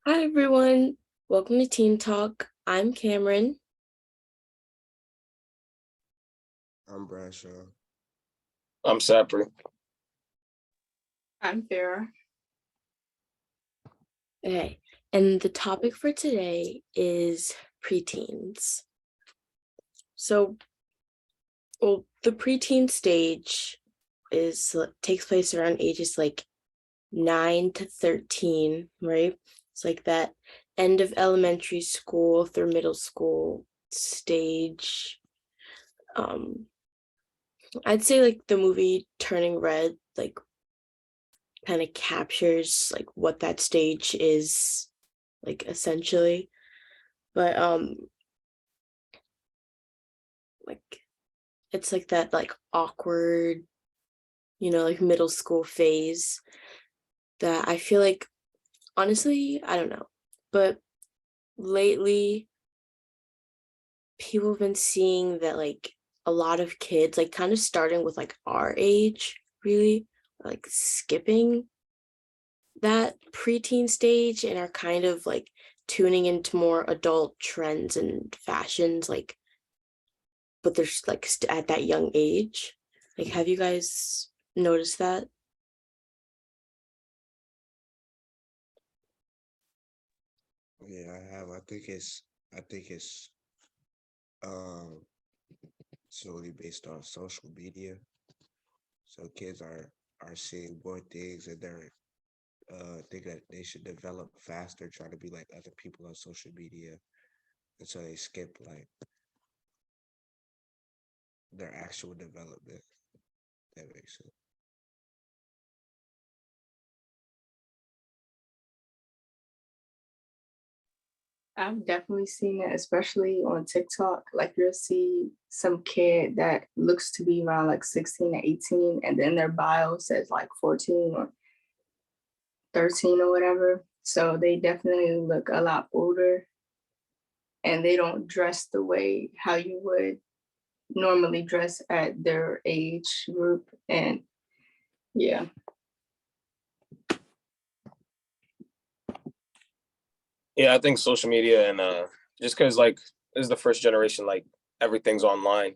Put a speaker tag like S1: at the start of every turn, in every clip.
S1: Hi everyone, welcome to Teen Talk. I'm Cameron.
S2: I'm Bradshaw.
S3: I'm Sapper.
S4: I'm Farrah.
S1: Okay, and the topic for today is preteens. So, the preteen stage takes place around ages like 9 to 13, right? It's like that end of elementary school through middle school stage. I'd say like the movie Turning Red, like kind of captures like what that stage is like essentially. But like it's like that like awkward, like middle school phase that I feel like honestly, I don't know. But lately people have been seeing that like a lot of kids like kind of starting with like our age really like skipping that preteen stage and are kind of like tuning into more adult trends and fashions like but they're like at that young age. Like have you guys noticed that?
S2: Yeah, I have. I think it's um solely based on social media. So kids are seeing more things and they're think that they should develop faster, trying to be like other people on social media. And so they skip like their actual development. That makes sense.
S4: I've definitely seen it, especially on TikTok. Like you'll see some kid that looks to be around like 16 or 18, and then their bio says like 14 or 13 or whatever. So they definitely look a lot older and they don't dress the way how you would normally dress at their age group. And yeah.
S3: Yeah, I think social media and just because like this is the first generation, like everything's online.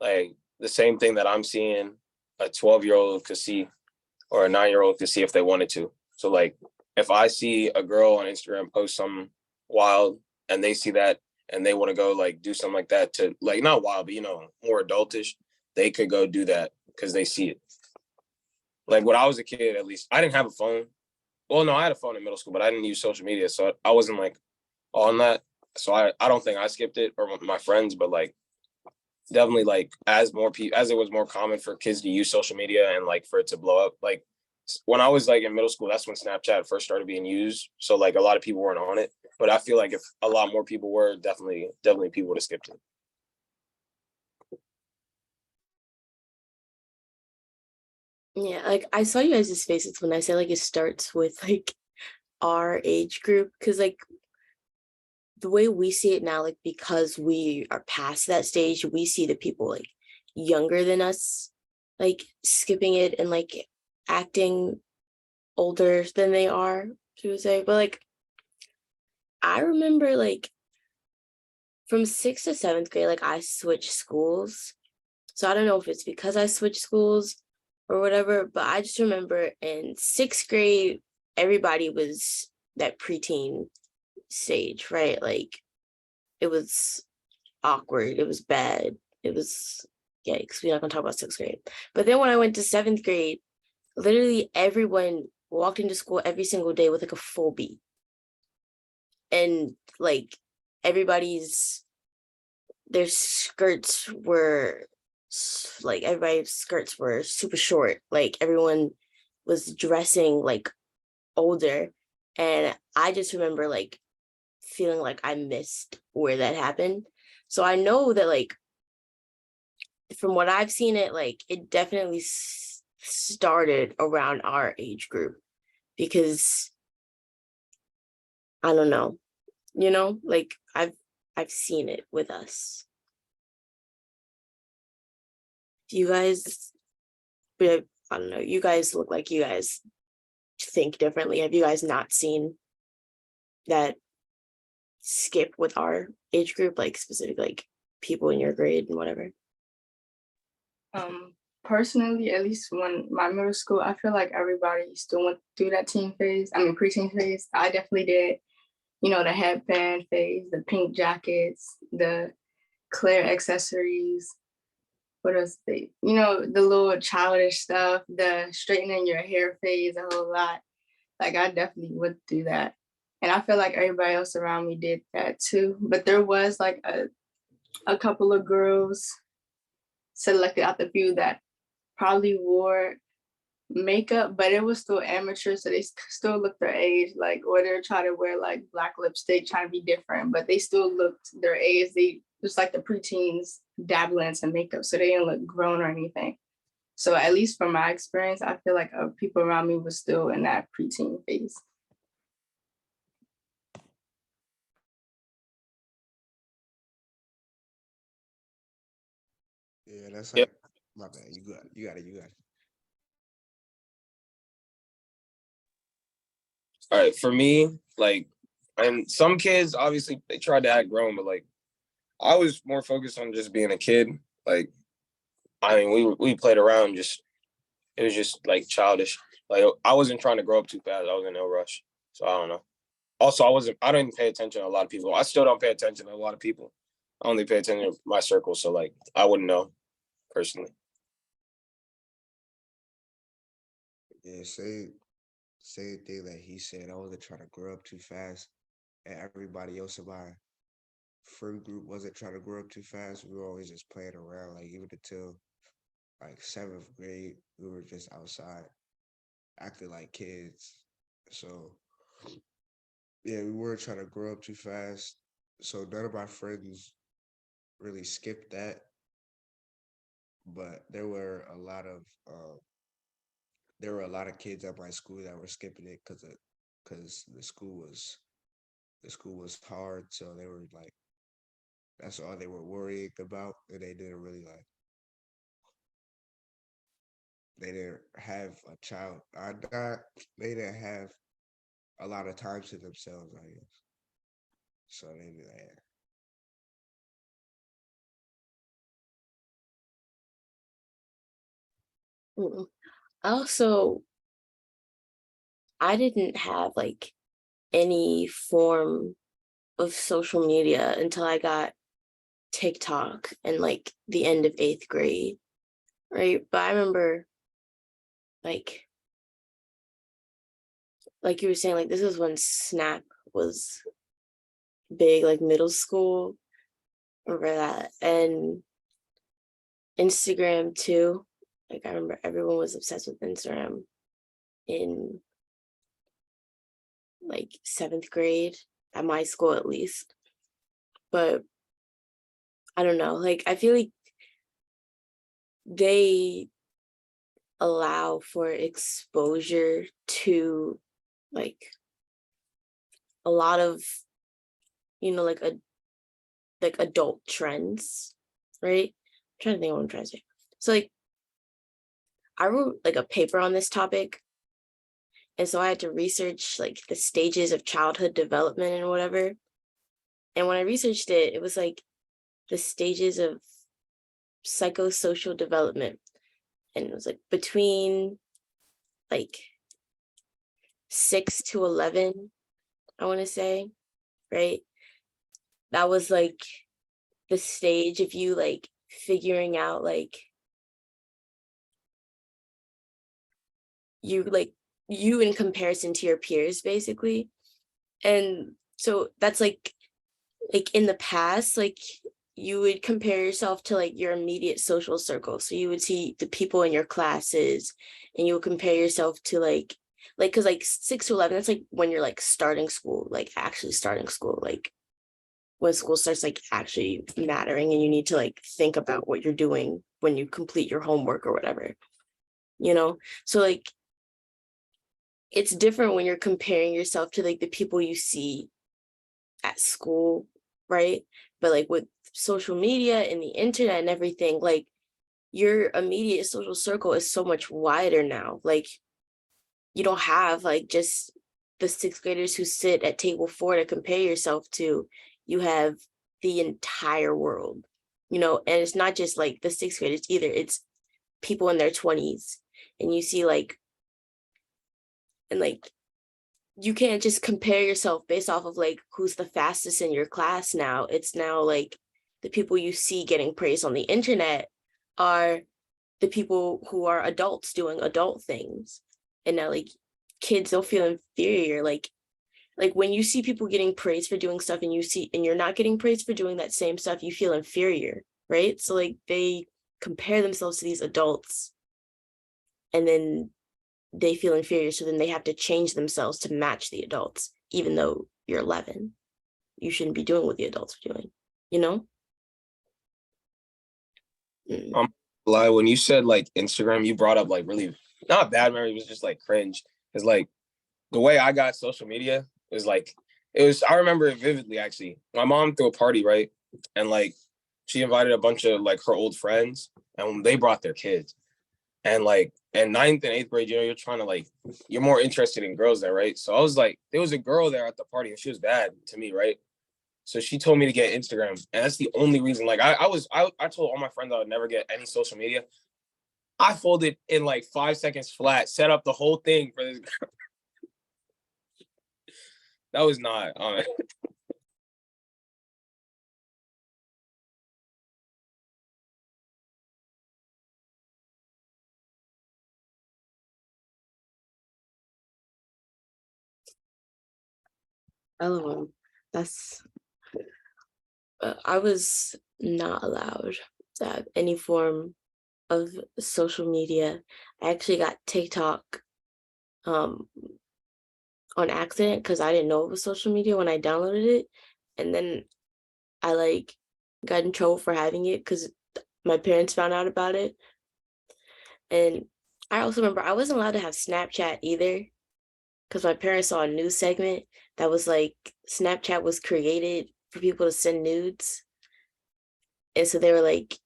S3: Like the same thing that I'm seeing, a 12-year-old could see, or a 9-year-old could see if they wanted to. So like if I see a girl on Instagram post something wild and they see that and they want to go like do something like that to like not wild, but more adultish, they could go do that because they see it. Like when I was a kid, at least I didn't have a phone. Well, no, I had a phone in middle school, but I didn't use social media, so I wasn't like on that. So I don't think I skipped it or my friends, but like definitely like as more people as it was more common for kids to use social media and like for it to blow up. Like when I was like in middle school, that's when Snapchat first started being used. So like a lot of people weren't on it, but I feel like if a lot more people were, definitely people would have skipped it.
S1: Yeah, like I saw you guys' faces when I said like it starts with like our age group because like the way we see it now, like because we are past that stage, we see the people like younger than us, like skipping it and like acting older than they are, to say. But like I remember like from sixth to seventh grade, like I switched schools. So I don't know if it's because I switched schools or whatever, but I just remember in sixth grade, everybody was that preteen stage, right? Like it was awkward. It was bad. It was yikes. We're not gonna talk about sixth grade. But then when I went to seventh grade, literally everyone walked into school every single day with like a full beat. And like everybody's their skirts were like everybody's skirts were super short. Like everyone was dressing like older. And I just remember like feeling like I missed where that happened. So I know that like from what I've seen it, like it definitely started around our age group because I don't know, like I've seen it with us. You guys, but I don't know, you guys look like you guys think differently. Have you guys not seen that skip with our age group, like specific like people in your grade and whatever?
S4: Personally, at least when my middle school, I feel like everybody still went through that teen phase. I mean, preteen phase. I definitely did. You know, the headband phase, the pink jackets, the clear accessories. What else? You know, the little childish stuff, the straightening your hair phase, a whole lot. Like I definitely went through that. And I feel like everybody else around me did that too. But there was like a couple of girls selected out the few that probably wore makeup, but it was still amateur, so they still looked their age, like, or they're trying to wear like black lipstick, trying to be different, but they still looked their age. They just like the preteens dabbling in some makeup, so they didn't look grown or anything. So at least from my experience, I feel like people around me was still in that preteen phase.
S2: Yeah, that's
S3: Yep.
S2: like my bad. You got it.
S3: All right, for me, like, and some kids obviously they tried to act grown, but like I was more focused on just being a kid. Like, I mean, we played around, just it was just like childish. Like I wasn't trying to grow up too fast. I was in no rush, so I don't know. Also, I didn't pay attention to a lot of people. I still don't pay attention to a lot of people. I only pay attention to my circle, so like I wouldn't know personally.
S2: Yeah, same thing that he said. I wasn't trying to grow up too fast, and everybody else in my friend group wasn't trying to grow up too fast. We were always just playing around, like even until like 7th grade, we were just outside acting like kids. So yeah, we weren't trying to grow up too fast. So none of my friends really skipped that, but there were a lot of kids at my school that were skipping it because the school was hard. So they were like, that's all they were worrying about, and they didn't have a child. They didn't have a lot of time to themselves, I guess. So they did that.
S1: Mm-mm. Also, I didn't have like any form of social media until I got TikTok in like the end of 8th grade, right? But I remember like you were saying, like this is when Snap was big, like middle school, remember that, and Instagram too. Like I remember everyone was obsessed with Instagram in like 7th grade at my school at least. But I don't know, like I feel like they allow for exposure to like a lot of, like adult trends, right? I'm trying to think of what I'm trying to say. So like I wrote like a paper on this topic, and so I had to research like the stages of childhood development and whatever. And when I researched it, it was like the stages of psychosocial development, and it was like between like 6 to 11, I want to say, right? That was like the stage of you like figuring out like you in comparison to your peers basically. And so that's like in the past, like you would compare yourself to like your immediate social circle. So you would see the people in your classes, and you would compare yourself to like because like 6 to 11, that's like when you're like starting school, like actually starting school, like when school starts like actually mattering, and you need to like think about what you're doing when you complete your homework or whatever, so like it's different when you're comparing yourself to like the people you see at school, right? But like with social media and the internet and everything, like your immediate social circle is so much wider now. Like you don't have like just the sixth graders who sit at table 4 to compare yourself to, you have the entire world, you know, and it's not just like the sixth graders either, it's people in their 20s. And you see like, and like, you can't just compare yourself based off of like who's the fastest in your class now. It's now like the people you see getting praised on the internet are the people who are adults doing adult things. And now like kids don't feel inferior. Like when you see people getting praised for doing stuff and you're not getting praised for doing that same stuff, you feel inferior, right? So like they compare themselves to these adults and then they feel inferior. So then they have to change themselves to match the adults, even though you're 11. You shouldn't be doing what the adults are doing, you know?
S3: Like when you said like Instagram, you brought up like really not bad memory, it was just like cringe. It's like the way I got social media is like I remember it vividly actually. My mom threw a party, right? And like she invited a bunch of like her old friends and they brought their kids. And like in 9th and 8th grade, you know, you're trying to like, you're more interested in girls there, right? So I was like, there was a girl there at the party and she was bad to me, right? So she told me to get Instagram. And that's the only reason. Like I told all my friends I would never get any social media. I folded in like 5 seconds flat, set up the whole thing for this girl. That was not
S1: LOL. That's I was not allowed to have any form of social media. I actually got TikTok on accident because I didn't know it was social media when I downloaded it. And then I like got in trouble for having it because my parents found out about it. And I also remember I wasn't allowed to have Snapchat either because my parents saw a news segment that was like Snapchat was created for people to send nudes. And so they were like,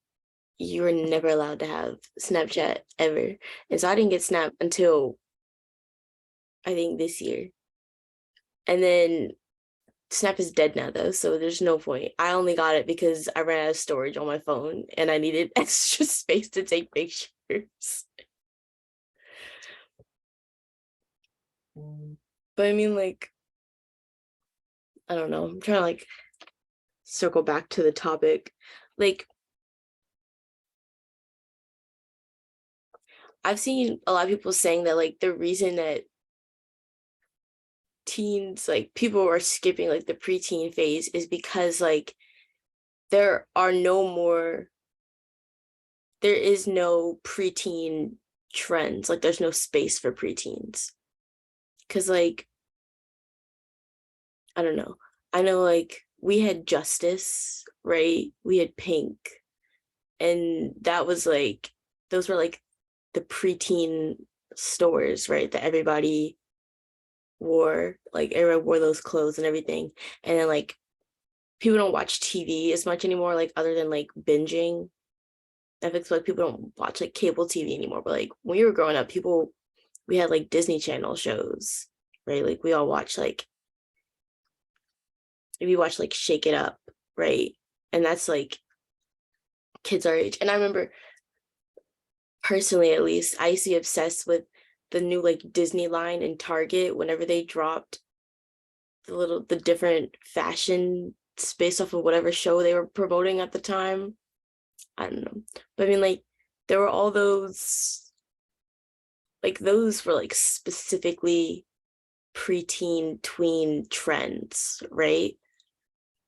S1: you were never allowed to have Snapchat ever. And so I didn't get Snap until I think this year. And then Snap is dead now though, so there's no point. I only got it because I ran out of storage on my phone and I needed extra space to take pictures. But I mean, like, I don't know. I'm trying to like circle back to the topic. Like, I've seen a lot of people saying that like the reason that teens, like people are skipping like the preteen phase is because like there is no preteen trends. Like there's no space for preteens. Cause like, I don't know. I know like we had Justice, right? We had Pink. And that was like, those were like the preteen stores, right? That everybody wore, like everyone wore those clothes and everything. And then like people don't watch TV as much anymore, like other than like binging. Netflix, like people don't watch like cable TV anymore. But like when we were growing up, we had like Disney Channel shows, right? Like we all watch like Shake It Up, right? And that's like kids our age. And I remember personally, at least, I used to be obsessed with the new like Disney line in Target whenever they dropped the different fashion based off of whatever show they were promoting at the time. I don't know. But I mean, like, there were all those, like, those were like specifically preteen, tween trends, right?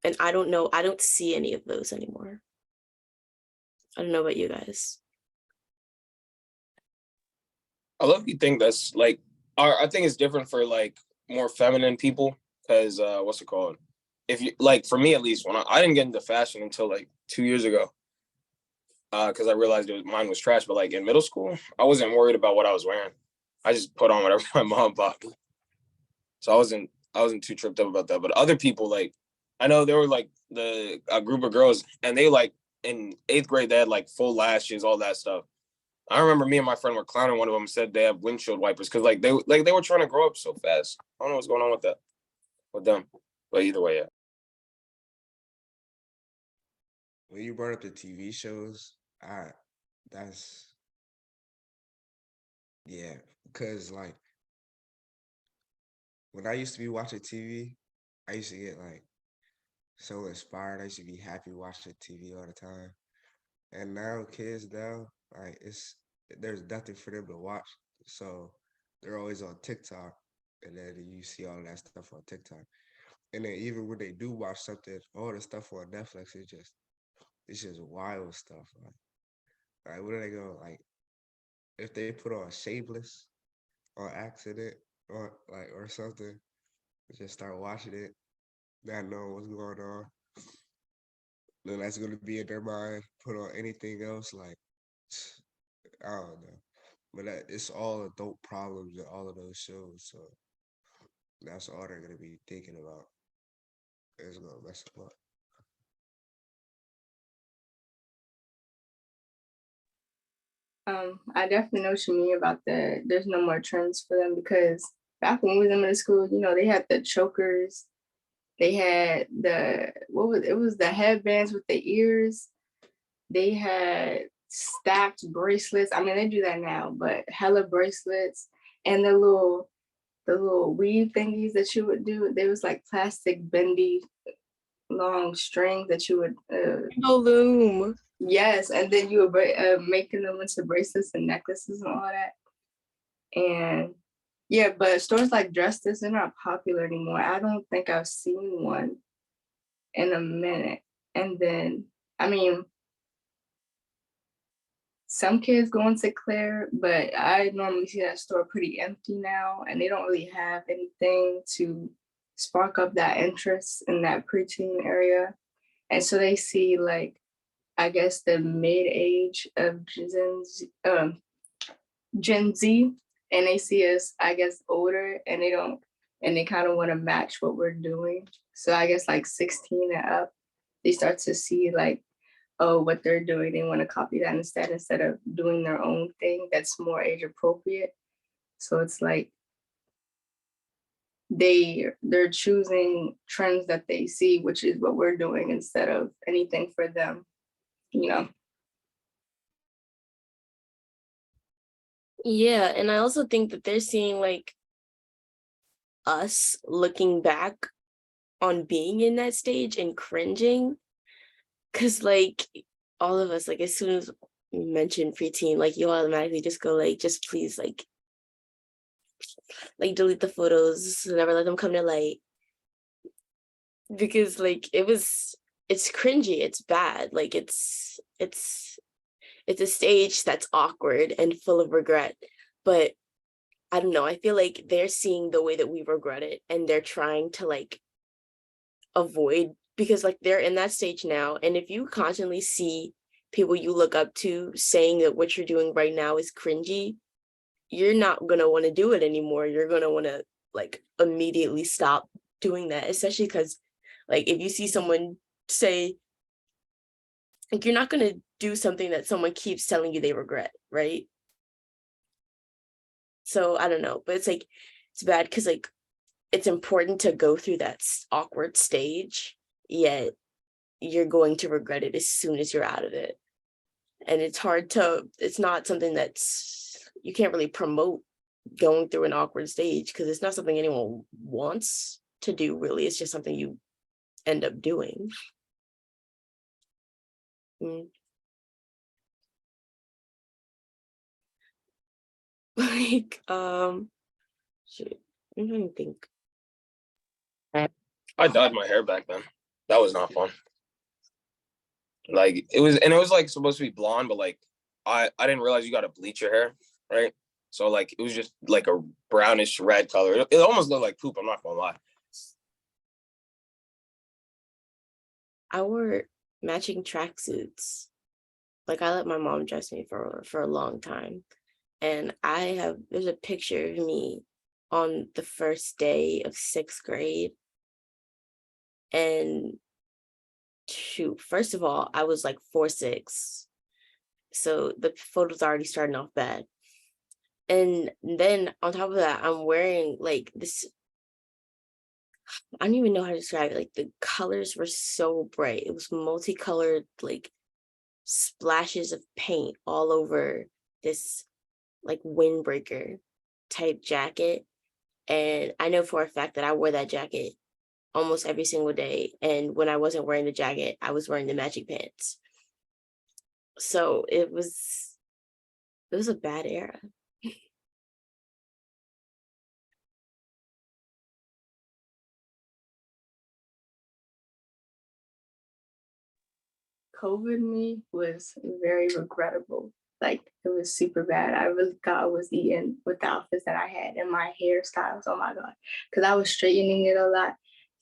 S1: And I don't know, I don't see any of those anymore. I don't know about you guys.
S3: I love you think that's like I think it's different for like more feminine people because what's it called? If you like for me at least when I didn't get into fashion until like 2 years ago because I realized mine was trash. But like in middle school, I wasn't worried about what I was wearing. I just put on whatever my mom bought me. So I wasn't too tripped up about that. But other people like I know there were like a group of girls and they like in 8th grade they had like full lashes, all that stuff. I remember me and my friend were clowning one of them, said they have windshield wipers because like they were trying to grow up so fast. I don't know what's going on with that with them, but either way, yeah.
S2: When you brought up the TV shows, that's yeah, because like when I used to be watching TV, I used to get like so inspired. I used to be happy watching TV all the time. And now kids now, like there's nothing for them to watch. So they're always on TikTok. And then you see all that stuff on TikTok. And then even when they do watch something, all the stuff on Netflix is it's just wild stuff. Like what are they going like if they put on Shameless on accident or like or something, just start watching it, not knowing what's going on. Then that's gonna be in their mind. Put on anything else, like I don't know. But it's all adult problems in all of those shows, so that's all they're gonna be thinking about. It's gonna mess them up.
S4: I definitely know what you mean about the there's no more trends for them because back when we was in middle school, you know, they had the chokers, they had the it was the headbands with the ears, they had stacked bracelets. I mean, they do that now, but hella bracelets and the little weave thingies that you would do. They was like plastic bendy long strings that you would
S1: No loom.
S4: yes, and then you were making them into bracelets and necklaces and all that. And yeah, but stores like Justice, they're not popular anymore. I don't think I've seen one in a minute. And then, I mean, some kids go into Claire, but I normally see that store pretty empty now, and they don't really have anything to spark up that interest in that preteen area. And so they see like, I guess the mid-age of Gen Z, and they see us, I guess, older, and they don't, and they kind of want to match what we're doing. So I guess like 16 and up, they start to see like, oh, what they're doing. They want to copy that instead of doing their own thing that's more age appropriate. So it's like they're choosing trends that they see, which is what we're doing instead of anything for them, you know.
S1: Yeah, and I also think that they're seeing like us looking back on being in that stage and cringing. Cause like all of us, like as soon as we mention preteen, like you automatically just go like, just please like delete the photos, never let them come to light. Because like it's cringy, it's bad. Like it's a stage that's awkward and full of regret. But I don't know, I feel like they're seeing the way that we regret it and they're trying to like avoid, because like they're in that stage now. And if you constantly see people you look up to saying that what you're doing right now is cringy, you're not going to want to do it anymore. You're going to want to like immediately stop doing that, especially because like if you see someone say, like, you're not going to do something that someone keeps telling you they regret, right? So I don't know, but it's like it's bad because like it's important to go through that awkward stage, yet you're going to regret it as soon as you're out of it. And it's not something you can't really promote going through an awkward stage because it's not something anyone wants to do, really. It's just something you end up doing. Like, shit, I'm trying to think.
S3: I dyed my hair back then. That was not fun. Like it was like supposed to be blonde, but like I didn't realize you got to bleach your hair, right? So like it was just like a brownish red color. It almost looked like poop. I'm not gonna lie.
S1: I wore matching tracksuits. Like I let my mom dress me for a long time. And there's a picture of me on the first day of 6th grade. And shoot, first of all, I was like 4'6", So the photo's already starting off bad. And then on top of that, I'm wearing like this, I don't even know how to describe it. Like the colors were so bright. It was multicolored, like splashes of paint all over this like windbreaker type jacket. And I know for a fact that I wore that jacket almost every single day. And when I wasn't wearing the jacket, I was wearing the matching pants. So it was a bad era.
S4: COVID me was very regrettable. Like it was super bad. I really thought I was eating with the outfits that I had and my hairstyles. Oh my god, because I was straightening it a lot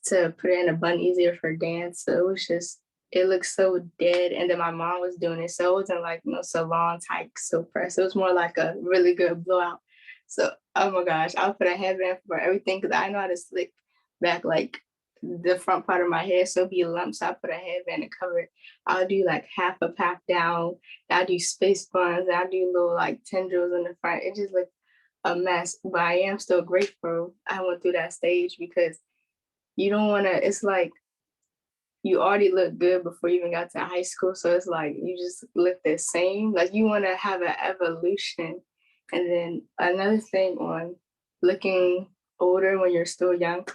S4: to put it in a bun easier for dance. So it was just it looked so dead. And then my mom was doing it, so it wasn't like no salon type silk press. It was more like a really good blowout. So oh my gosh, I'll put a headband for everything because I know how to slick back like the front part of my hair so it'd be lumps. I put a headband to cover it. I'll do like half a pack down. I'll do space buns. I'll do little like tendrils in the front. It just looked a mess. But I am still grateful I went through that stage because you don't want to, it's like you already look good before you even got to high school. So it's like you just look the same. Like you want to have an evolution. And then another thing on looking older when you're still young,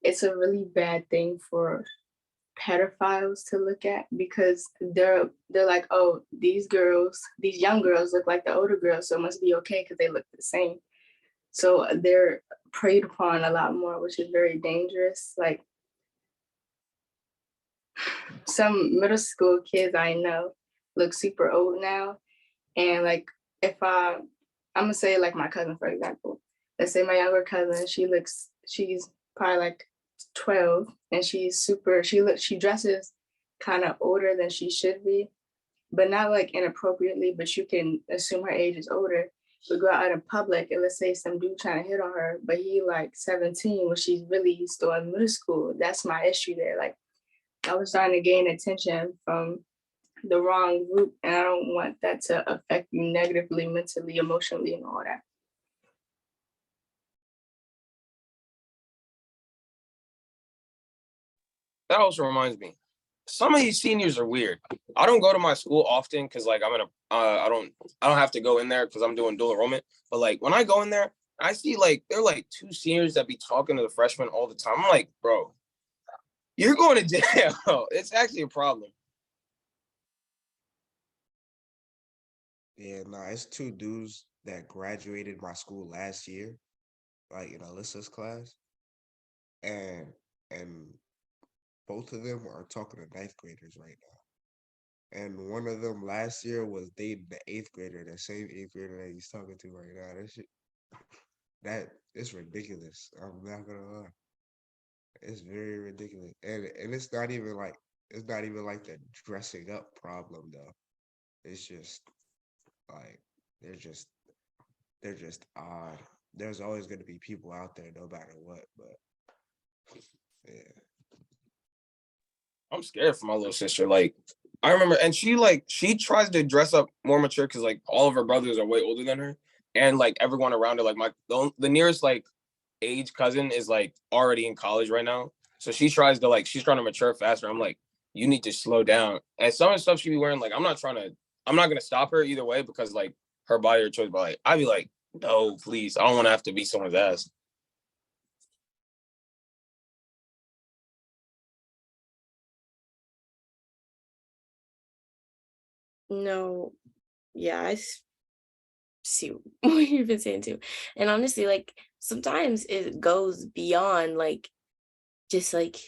S4: it's a really bad thing for pedophiles to look at because they're like, oh, these young girls look like the older girls, so it must be okay because they look the same. So they're preyed upon a lot more, which is very dangerous. Like some middle school kids I know look super old now. And like if I'm gonna say like my cousin, for example. Let's say my younger cousin, she's probably like 12 and she dresses kind of older than she should be, but not like inappropriately, but you can assume her age is older. We go out in public and let's say some dude trying to hit on her, but he like 17 when she's really still in middle school. That's my issue there. Like I was starting to gain attention from the wrong group, and I don't want that to affect you negatively, mentally, emotionally, and all that.
S3: That also reminds me, some of these seniors are weird. I don't go to my school often because like I'm in a I don't have to go in there because I'm doing dual enrollment. But like when I go in there, I see like they're like two seniors that be talking to the freshmen all the time. I'm like, bro, you're going to jail. It's actually a problem.
S2: Yeah, nah, it's two dudes that graduated my school last year, like in Alyssa's class, and and both of them are talking to ninth graders right now. And one of them last year was dating the eighth grader, the same eighth grader that he's talking to right now. That is ridiculous. I'm not gonna lie. It's very ridiculous. And it's not even like the dressing up problem though. It's just like they're just they're just odd. There's always gonna be people out there no matter what, but yeah.
S3: I'm scared for my little sister. Like I remember, and she tries to dress up more mature because like all of her brothers are way older than her, and like everyone around her, like the nearest like age cousin is like already in college right now. So she's trying to mature faster. I'm like, you need to slow down. And some of the stuff she be wearing, like I'm not gonna stop her either way because like her body or choice. But like I'd be like, no, please, I don't want to have to be someone's ass.
S1: No, yeah, see what you've been saying too. And honestly, like sometimes it goes beyond like just like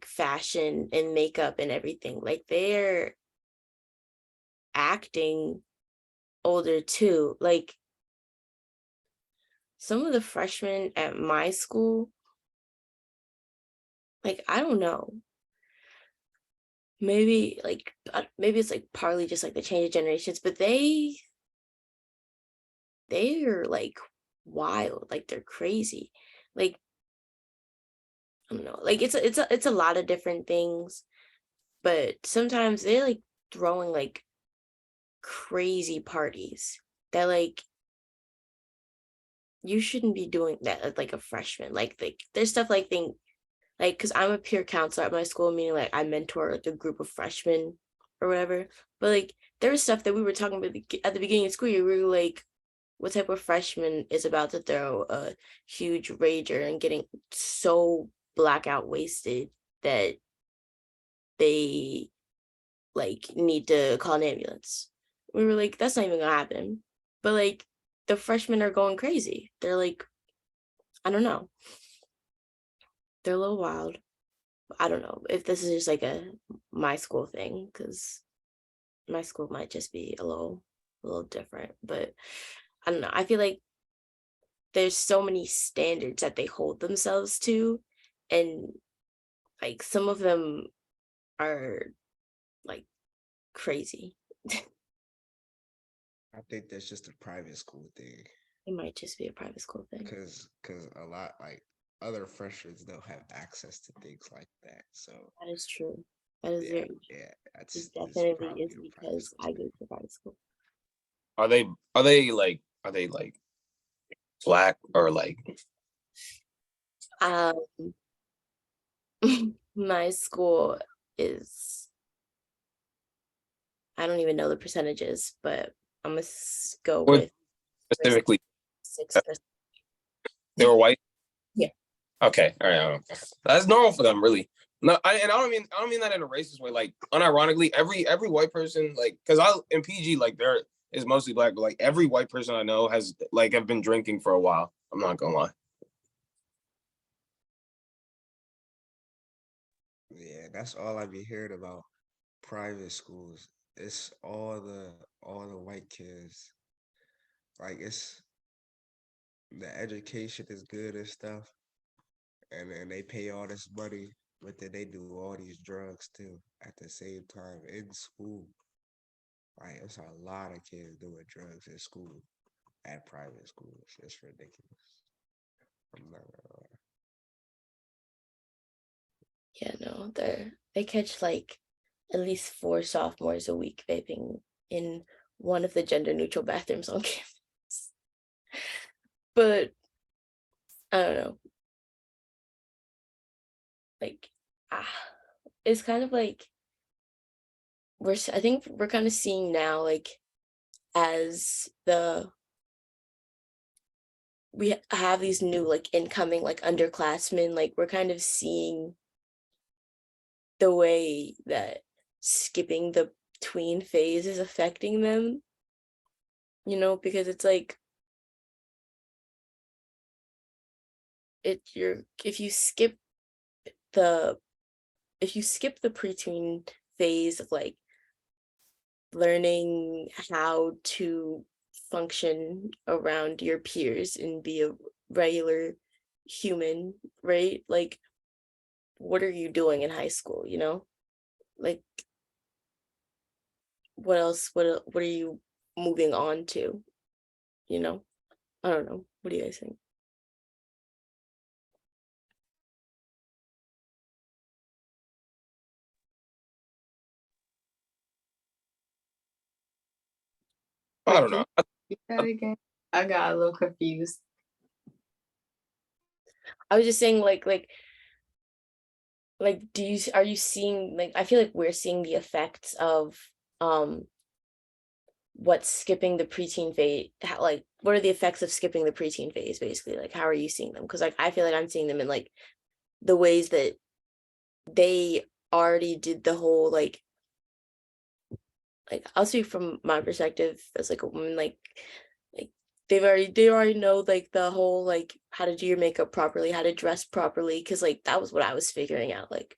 S1: fashion and makeup and everything. Like they're acting older too. Like some of the freshmen at my school, like I don't know. Maybe it's like partly just like the change of generations, but they're like wild, like they're crazy. Like I don't know, like it's a lot of different things, but sometimes they're like throwing like crazy parties that like you shouldn't be doing that as like a freshman. Like there's stuff like thing like because I'm a peer counselor at my school, meaning like I mentor like a group of freshmen or whatever. But like there was stuff that we were talking about at the beginning of school year. We were like, what type of freshman is about to throw a huge rager and getting so blackout wasted that they like need to call an ambulance? We were like, that's not even gonna happen. But like the freshmen are going crazy. They're like, I don't know. They're a little wild. I don't know if this is just like a my school thing, because my school might just be a little different. But I don't know. I feel like there's so many standards that they hold themselves to, and like some of them are like crazy.
S2: I think that's just a private school thing,
S1: It might just be a private school thing.
S2: because a lot like other freshmen don't have access to things like that. So
S1: That is true. That is
S2: yeah,
S1: very true.
S2: yeah,
S1: It
S2: it's
S1: definitely
S2: probably
S1: is
S2: a private
S1: because
S2: school
S1: I
S2: thing.
S1: go to private school.
S3: Are they like black or like
S1: Um, my school is, I don't even know the percentages, but I'm gonna go
S3: what
S1: with
S3: specifically?
S1: 6%.
S3: They were white.
S1: Yeah.
S3: Okay, all right. That's normal for them, really. No, and I don't mean that in a racist way. Like, unironically, every white person, like, because I in PG, like, there is mostly black, but like every white person I know has like have been drinking for a while. I'm not gonna lie.
S2: Yeah, that's all I be hearing about private schools. It's all the white kids. Like the education is good and stuff, and then they pay all this money, but then they do all these drugs too at the same time in school. Like it's a lot of kids doing drugs in school at private schools. It's ridiculous. I'm not gonna lie.
S1: Yeah, no, they catch like at least 4 sophomores a week vaping in one of the gender neutral bathrooms on campus. But I don't know, like ah, it's kind of like I think we're kind of seeing now like as we have these new like incoming like underclassmen, like we're kind of seeing the way that skipping the tween phase is affecting them, because it's like if you skip the preteen phase of like learning how to function around your peers and be a regular human, right? Like what are you doing in high school, like what else, what are you moving on to, you know I don't know, what do you guys think?
S3: I
S4: Wait,
S3: don't
S4: can
S3: know.
S4: you repeat that again? I got a little confused.
S1: I was just saying like are you seeing, like I feel like we're seeing the effects of um what skipping the preteen phase, like what are the effects of skipping the preteen phase, basically, like how are you seeing them? Because like I feel like I'm seeing them in like the ways that they already did the whole like I'll speak from my perspective as like a woman, like they already know like the whole like how to do your makeup properly, how to dress properly, because like that was what I was figuring out like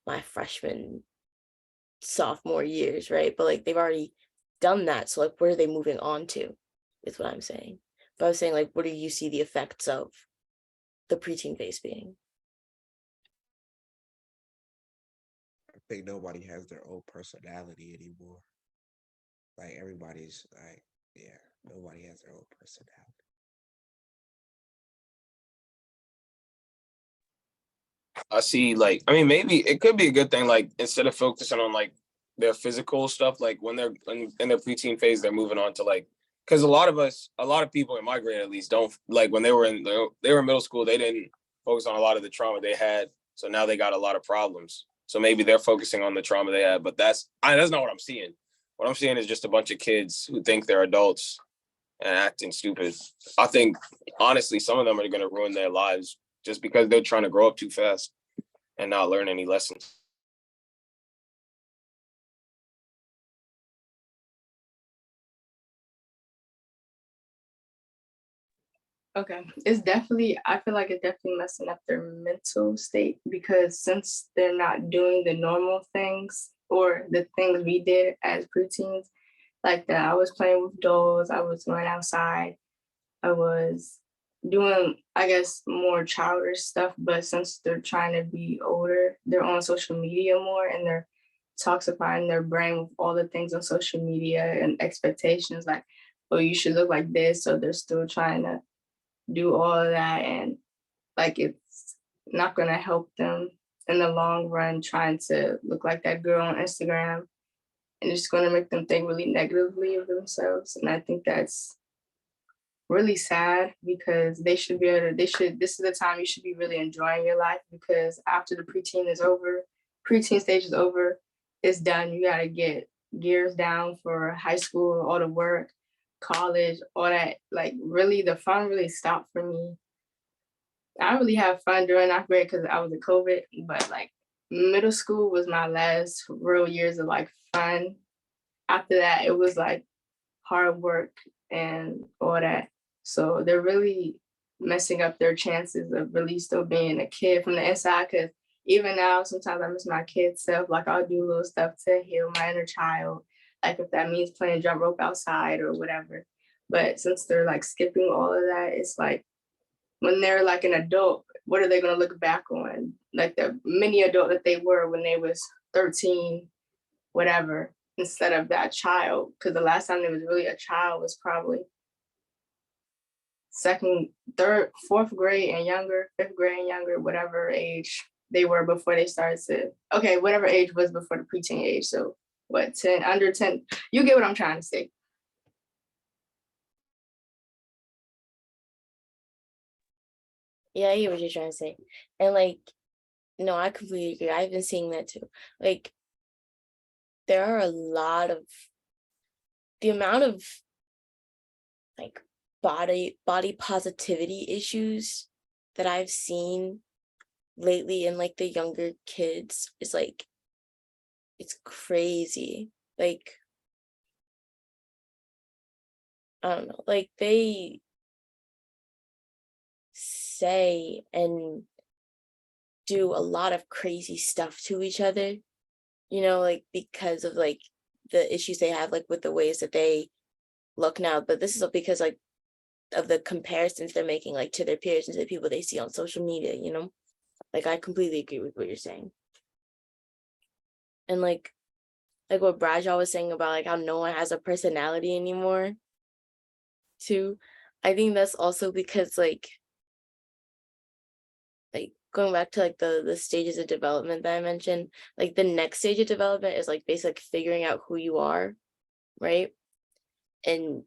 S1: my freshman sophomore years, right? But like they've already done that, so like what are they moving on to is what I'm saying. But I was saying, like, what do you see the effects of the preteen phase being?
S2: I think nobody has their own personality anymore. Like everybody's like, yeah, nobody has their own personality.
S3: I see, like, I mean, maybe it could be a good thing, like, instead of focusing on like their physical stuff, like when they're in their preteen phase, they're moving on to like, because a lot of people in my grade at least don't like when they were in middle school, they didn't focus on a lot of the trauma they had. So now they got a lot of problems. So maybe they're focusing on the trauma they had, but that's not what I'm seeing. What I'm seeing is just a bunch of kids who think they're adults and acting stupid. I think honestly, some of them are going to ruin their lives just because they're trying to grow up too fast and not learn any lessons.
S4: Okay, it's definitely, I feel like it's definitely messing up their mental state because since they're not doing the normal things or the things we did as preteens, like that, I was playing with dolls, I was going outside, I was doing, I guess, more childish stuff, but since they're trying to be older, they're on social media more and they're toxifying their brain with all the things on social media and expectations like, oh, you should look like this. So they're still trying to do all of that, and like it's not going to help them in the long run trying to look like that girl on Instagram, and it's going to make them think really negatively of themselves. And I think that's really sad because they should be able to, this is the time you should be really enjoying your life, because after the preteen stage is over, it's done. You got to get gears down for high school, all the work, college, all that. Like really the fun really stopped for me. I really have fun during ninth grade because I was in COVID, but like middle school was my last real years of like fun. After that, it was like hard work and all that. So they're really messing up their chances of really still being a kid from the inside. Because even now, sometimes I miss my kid self. Like I'll do little stuff to heal my inner child. Like if that means playing jump rope outside or whatever. But since they're like skipping all of that, it's like when they're like an adult, what are they going to look back on? Like the mini adult that they were when they was 13, whatever, instead of that child. Because the last time they was really a child was probably second, third, fourth grade and younger, fifth grade and younger, whatever age they were before they started to, okay, whatever age was before the preteen age. So what, 10, under 10, you get what I'm trying to say.
S1: Yeah, I hear what you're trying to say. And like, no, I completely agree. I've been seeing that too. Like, there are a lot of the amount of like body positivity issues that I've seen lately in like the younger kids is like it's crazy. Like I don't know, like they say and do a lot of crazy stuff to each other, you know, like because of like the issues they have like with the ways that they look now. But this is because like of the comparisons they're making like to their peers and to the people they see on social media, you know? Like I completely agree with what you're saying. And like what Bradshaw was saying about like how no one has a personality anymore too. I think that's also because like going back to like the stages of development that I mentioned, like the next stage of development is like basically like, figuring out who you are, right? And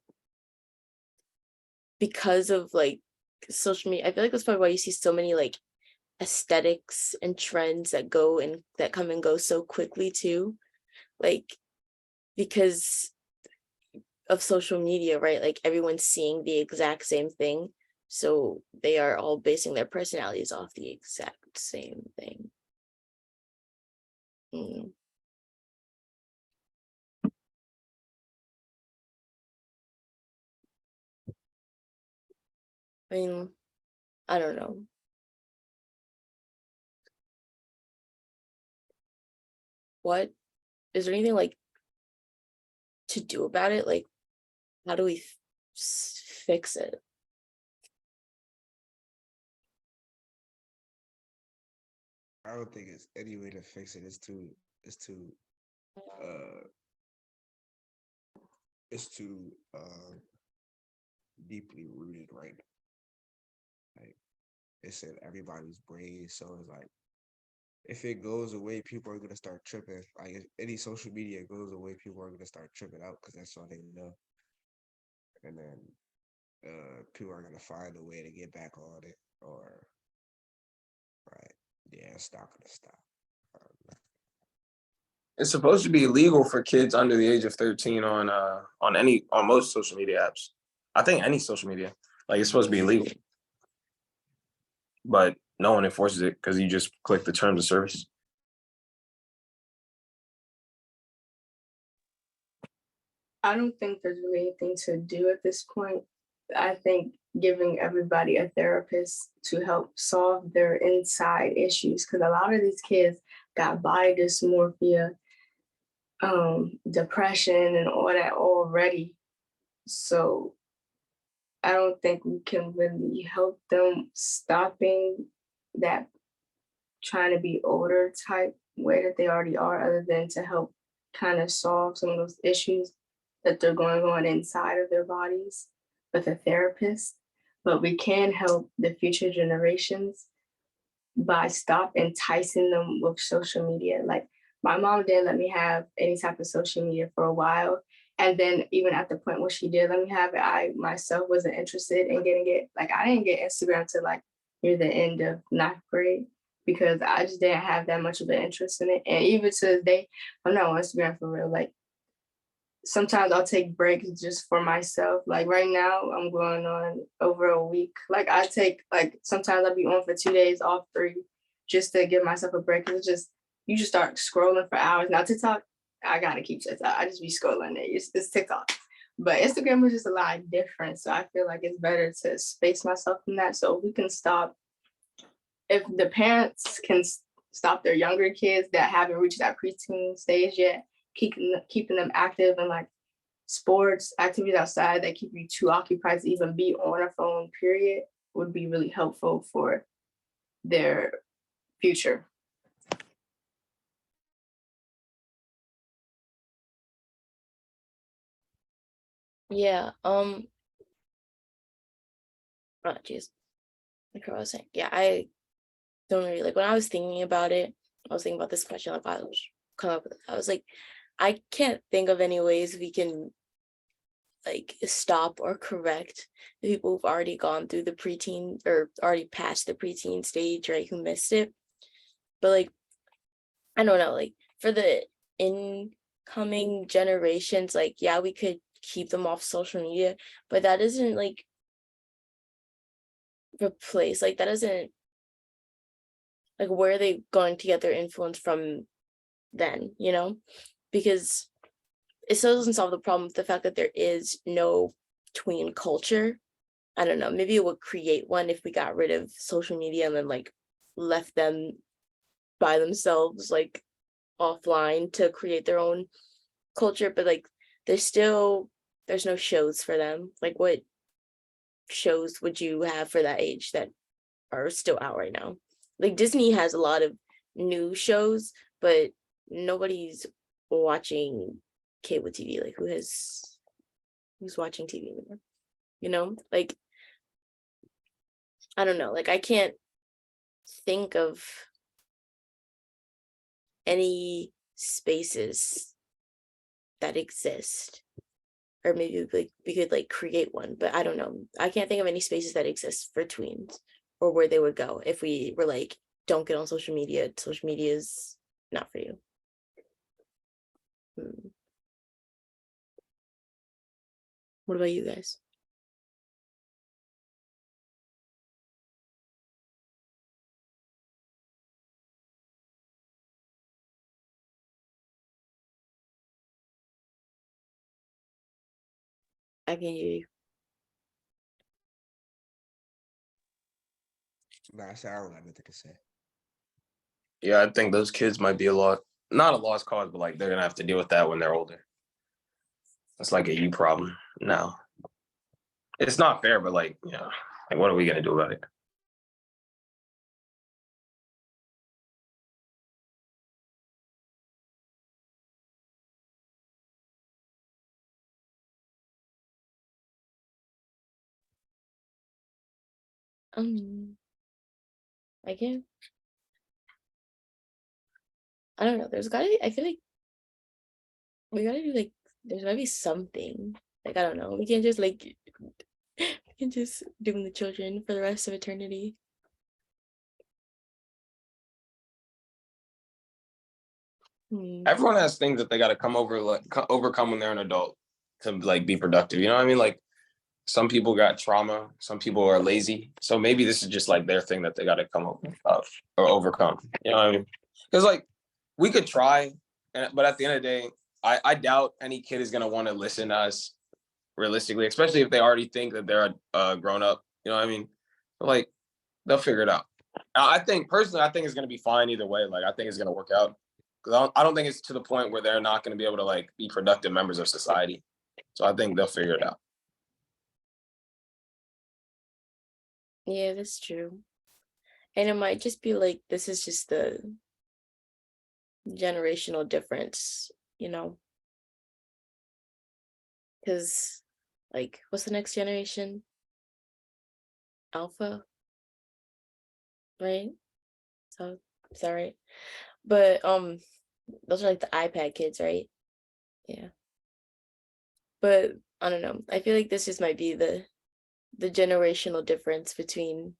S1: because of like social media, I feel like that's probably why you see so many like aesthetics and trends that go and that come and go so quickly too. Like because of social media, right? Like everyone's seeing the exact same thing. So they are all basing their personalities off the exact same thing. Mm. I mean, I don't know. What is there anything like to do about it? Like, how do we fix it?
S2: I don't think it's any way to fix it. It's too uh it's too deeply rooted right now. Like it's in everybody's brain. So it's like if it goes away, people are gonna start tripping. Like if any social media goes away, people are gonna start tripping out because that's all they know. And then people are gonna find a way to get back on it, or right, yeah, it's not gonna stop.
S3: It's supposed to be illegal for kids under the age of 13 on most social media apps. I think any social media, like it's supposed to be illegal, but no one enforces it because you just click the terms of service.
S4: I don't think there's really anything to do at this point. I think giving everybody a therapist to help solve their inside issues, because a lot of these kids got body dysmorphia, depression, and all that already. So I don't think we can really help them stopping that trying to be older type way that they already are, other than to help kind of solve some of those issues that they're going on inside of their bodies with a therapist. But we can help the future generations by stop enticing them with social media. Like my mom didn't let me have any type of social media for a while. And then even at the point where she did let me have it, I myself wasn't interested in getting it. Like I didn't get Instagram till like near the end of ninth grade because I just didn't have that much of an interest in it. And even to this day, I'm not on Instagram for real. Like sometimes I'll take breaks just for myself. Like right now, I'm going on over a week. Like I take like sometimes I'll be on for 2 days off free just to give myself a break. It's just you just start scrolling for hours. Now TikTok, I gotta keep TikTok. I just be scrolling it. It's TikTok. But Instagram is just a lot different. So I feel like it's better to space myself from that. So we can stop if the parents can stop their younger kids that haven't reached that preteen stage yet, keeping them active and like sports activities outside that keep you too occupied to even be on a phone, period, would be really helpful for their future.
S1: Yeah. Oh, jeez. Like I was saying, yeah, I don't really like when I was thinking about it. I was thinking about this question, like I was come up with it. I was like, I can't think of any ways we can like stop or correct the people who've already gone through the preteen or already passed the preteen stage, right? Who missed it. But like, I don't know, like for the incoming generations, like, yeah, we could keep them off social media, but that doesn't like replace, like, that doesn't, like, where are they going to get their influence from then, you know? Because it still doesn't solve the problem with the fact that there is no tween culture. I don't know, maybe it would create one if we got rid of social media and then like left them by themselves, like offline to create their own culture. But like there's no shows for them. Like what shows would you have for that age that are still out right now? Like Disney has a lot of new shows, but nobody's watching cable TV. Like who's watching TV anymore? You know, like I don't know. Like I can't think of any spaces that exist, or maybe like we could like create one, but I don't know. I can't think of any spaces that exist for tweens or where they would go if we were like, don't get on social media. Social media is not for you. What about you guys? I can hear you.
S2: Nah, I said I don't have nothing to say.
S3: Yeah, I think those kids might be not a lost cause, but like they're gonna have to deal with that when they're older. That's like a you problem now. It's not fair, but like, you know, like what are we gonna do about it?
S1: I can. I don't know. I feel like we gotta do like, there's gotta be something. Like, I don't know. We can't just like, we can just doom the children for the rest of eternity.
S3: Everyone has things that they got to overcome when they're an adult to like be productive. You know what I mean? Like some people got trauma, some people are lazy, so maybe this is just like their thing that they got to come up or overcome. You know what I mean? Because like we could try, but at the end of the day, I doubt any kid is gonna want to listen to us realistically, especially if they already think that they're grown up. You know what I mean? But, like they'll figure it out. I think personally, I think it's gonna be fine either way. Like I think it's gonna work out. Because I don't think it's to the point where they're not going to be able to like be productive members of society. So I think they'll figure it out.
S1: Yeah, that's true. And it might just be like, this is just the generational difference, you know? Because, like, what's the next generation? Alpha, right? So, sorry. But, those are like the iPad kids, right? Yeah. But, I don't know. I feel like this just might be the generational difference between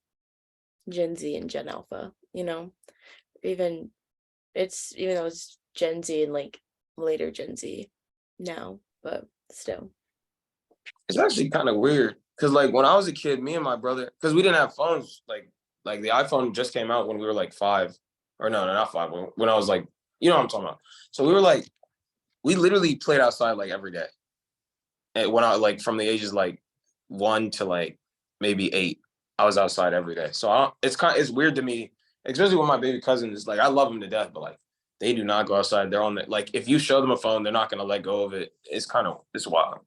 S1: Gen Z and Gen Alpha, you know? Even though it's Gen Z and like later Gen Z now, but still.
S3: It's actually kind of weird because like when I was a kid, me and my brother, because we didn't have phones, like the iPhone just came out when we were like 5, or no, not 5. When I was like, you know what I'm talking about. So we literally played outside like every day. And when I like from the ages like 1 to like maybe 8, I was outside every day. So it's weird to me, especially with my baby cousins. Like I love them to death, but like they do not go outside. They're on the like if you show them a phone, they're not gonna let go of it. It's wild.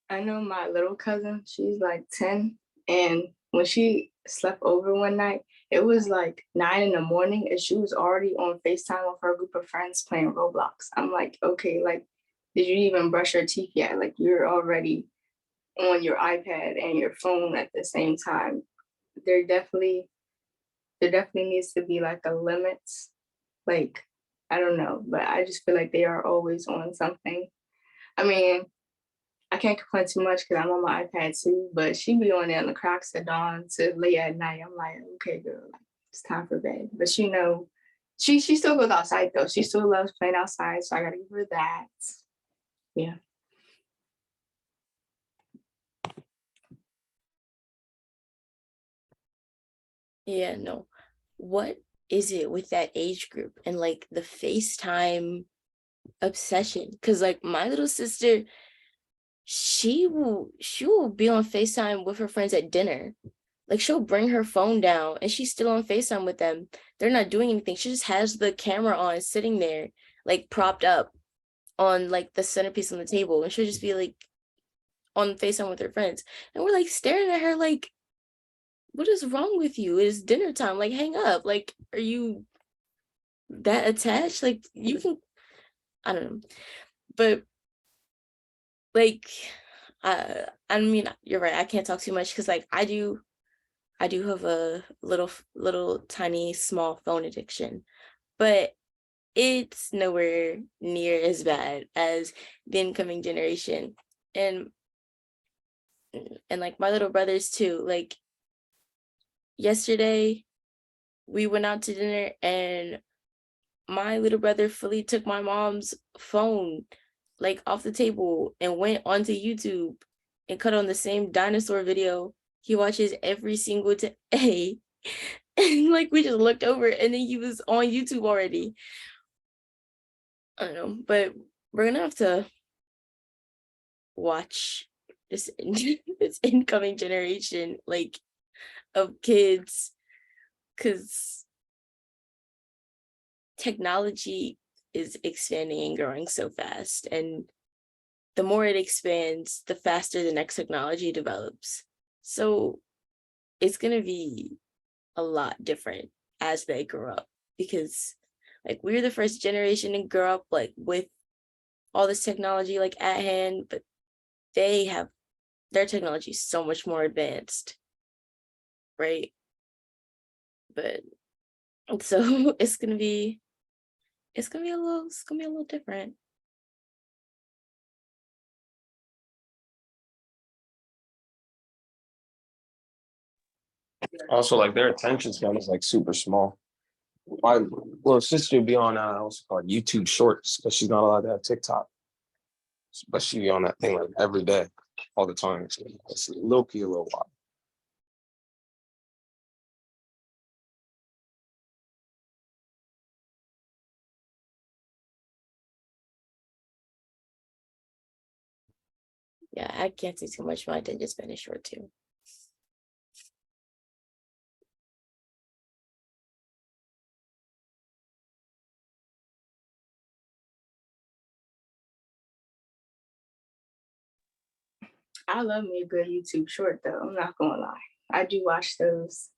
S4: I know my little cousin, she's like 10. And when she slept over one night, it was like 9 in the morning and she was already on FaceTime with her group of friends playing Roblox. I'm like, okay, like, did you even brush your teeth yet? Like, you're already on your iPad and your phone at the same time. There definitely needs to be like a limit. Like, I don't know, but I just feel like they are always on something. I mean, I can't complain too much because I'm on my iPad too, but she be on there in the cracks of dawn to late at night. I'm like, okay, girl, like, it's time for bed. But you know, she still goes outside though. She still loves playing outside, so I gotta give her that. Yeah.
S1: Yeah, no. What is it with that age group and like the FaceTime obsession? Because like my little sister, she will be on FaceTime with her friends at dinner. Like she'll bring her phone down and she's still on FaceTime with them. They're not doing anything. She just has the camera on sitting there, like propped up on like the centerpiece on the table. And she'll just be like on FaceTime with her friends. And we're like staring at her like, what is wrong with you? It's dinner time. Like hang up. Like, are you that attached? Like you can, I don't know. But like I mean you're right. I can't talk too much because like I do have a little tiny small phone addiction, but it's nowhere near as bad as the incoming generation. And like my little brothers too. Like yesterday we went out to dinner and my little brother fully took my mom's phone like off the table and went onto YouTube and cut on the same dinosaur video he watches every single day. And like we just looked over and then he was on YouTube already. I don't know, but we're gonna have to watch this this incoming generation like of kids because technology is expanding and growing so fast, and the more it expands, the faster the next technology develops. So it's gonna be a lot different as they grow up because like we're the first generation to grow up like with all this technology like at hand, but they have their technology is so much more advanced, right? But so it's gonna be a little different.
S3: Also, like their attention span is like super small. My little sister would be on what's it called, YouTube Shorts, because she's not allowed to have TikTok, but she be on that thing like every day, all the time. It's low key a little wild.
S1: Yeah, I can't say too much. My attention span is short too.
S4: I love me a good YouTube short though. I'm not gonna lie. I do watch those.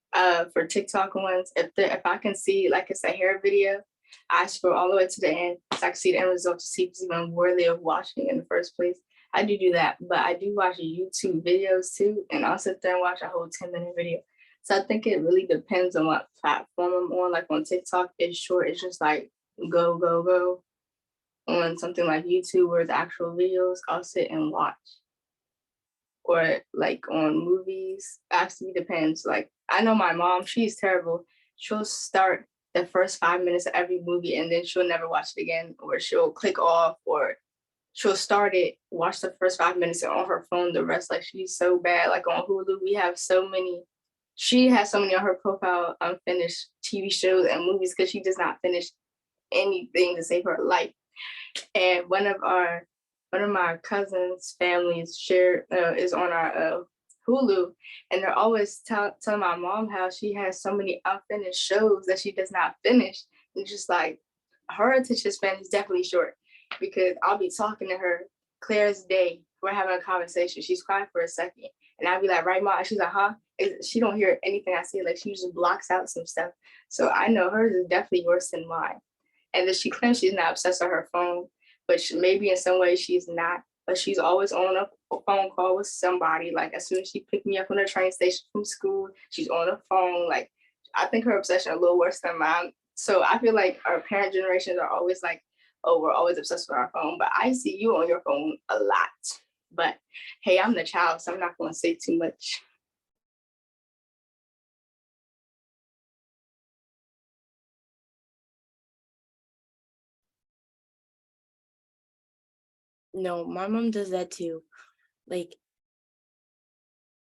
S4: For TikTok ones, if I can see like it's a hair video, I scroll all the way to the end so I can see the end result to see if it's even worthy of watching in the first place. I do that, but I do watch YouTube videos too, and I'll sit there and watch a whole 10-minute video. So I think it really depends on what platform I'm on. Like on TikTok, it's short. It's just like go, go, go. On something like YouTube where the actual videos, I'll sit and watch. Or like on movies, actually depends. Like I know my mom, she's terrible. She'll start the first 5 minutes of every movie and then she'll never watch it again, or she'll click off, or she'll start it, watch the first 5 minutes and on her phone the rest. Like she's so bad. Like on Hulu, we have so many. She has so many on her profile unfinished TV shows and movies because she does not finish anything to save her life. And one of my cousins' families share is on our Hulu, and they're always telling my mom how she has so many unfinished shows that she does not finish. And just like her attention span is definitely short because I'll be talking to her clear as day. We're having a conversation. She's quiet for a second, and I'll be like, "Right, mom?" She's like, "Huh?" She don't hear anything I say. Like she just blocks out some stuff. So I know hers is definitely worse than mine. And then she claims she's not obsessed with her phone, but maybe in some ways she's not. But she's always on a phone call with somebody. Like as soon as she picked me up on the train station from school, she's on the phone. Like I think her obsession is a little worse than mine. So I feel like our parent generations are always like, oh, we're always obsessed with our phone. But I see you on your phone a lot. But hey, I'm the child, so I'm not going to say too much.
S1: No, my mom does that too. Like,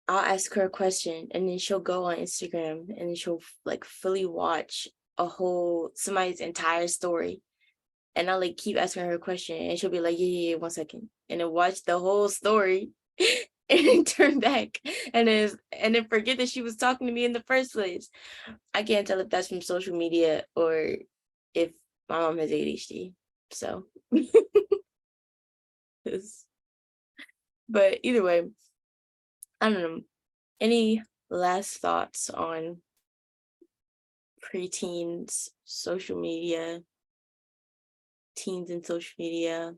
S1: I'll ask her a question and then she'll go on Instagram and then she'll like fully watch somebody's entire story. And I'll like keep asking her a question and she'll be like, yeah, 1 second. And then watch the whole story and then turn back and then forget that she was talking to me in the first place. I can't tell if that's from social media or if my mom has ADHD. So but either way, I don't know. Any last thoughts on preteens, social media, teens and social media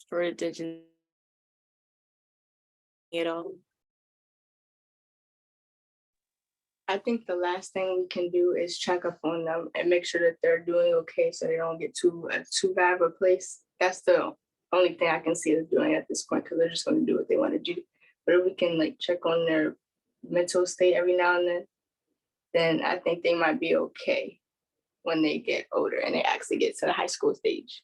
S1: for attention at all?
S4: I think the last thing we can do is check up on them and make sure that they're doing okay so they don't get too bad of a place. That's the only thing I can see them doing at this point because they're just going to do what they want to do. But if we can like check on their mental state every now and then I think they might be okay when they get older and they actually get to the high school stage.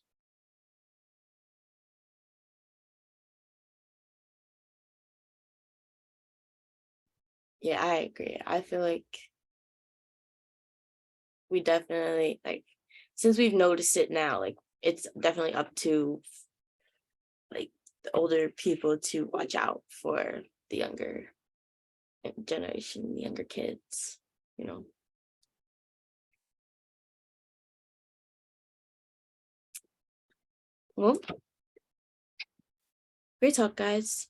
S1: Yeah, I agree. I feel like we definitely like since we've noticed it now, like it's definitely up to like the older people to watch out for the younger generation, the younger kids, you know. Well, great talk, guys.